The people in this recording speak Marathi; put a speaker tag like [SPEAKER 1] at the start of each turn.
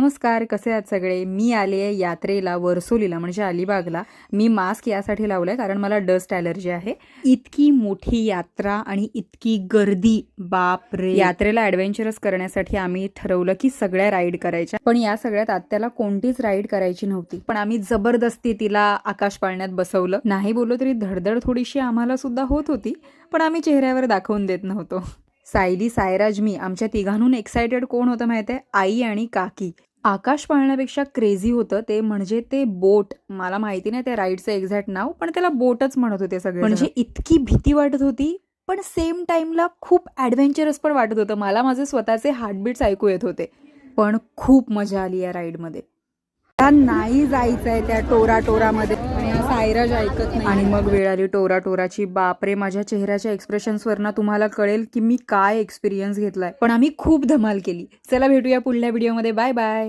[SPEAKER 1] नमस्कार, कसे आहात सगळे? मी आले आहे यात्रेला वर्सोलीला म्हणजे अलिबागला. मी मास्क यासाठी लावलाय कारण मला डस्ट ॲलर्जी आहे. इतकी मोठी यात्रा आणि इतकी गर्दी, बाप रे. यात्रेला ॲडव्हेंचरस करण्यासाठी आम्ही ठरवलं की सगळ्या राईड करायच्या, पण या सगळ्यात आत्याला कोणतीच राईड करायची नव्हती. पण आम्ही जबरदस्ती तिला आकाश पाळण्यात बसवलं. नाही बोललो तरी धडधड थोडीशी आम्हाला सुद्धा होत होती, पण आम्ही चेहऱ्यावर दाखवून देत नव्हतो. सायली, सायराज, मी आमच्या तिघांहून एक्सायटेड कोण होतं माहिती आहे? आई आणि काकी. आकाश पाळण्यापेक्षा क्रेझी होतं ते म्हणजे ते बोट. मला माहिती नाही त्या राईडचं एक्झॅक्ट नाव, पण त्याला बोटच म्हणत होते सगळे. म्हणजे इतकी भीती वाटत होती, पण सेम टाइमला खूप ॲडव्हेंचरस पण वाटत होतं. मला माझे स्वतःचे हार्टबीट्स ऐकू येत होते. पण खूप मजा आली या राईडमध्ये. नाही जायचंय त्या टोरामध्ये आणि सायराज ऐकत नाही. आणि मग वेळ आली टोराची. बापरे, माझ्या चेहऱ्याच्या एक्सप्रेशन्सवरनं तुम्हाला कळेल की मी काय एक्सपिरियन्स घेतलाय. पण आम्ही खूप धमाल केली. चला भेटूया पुढल्या व्हिडिओमध्ये. Bye bye.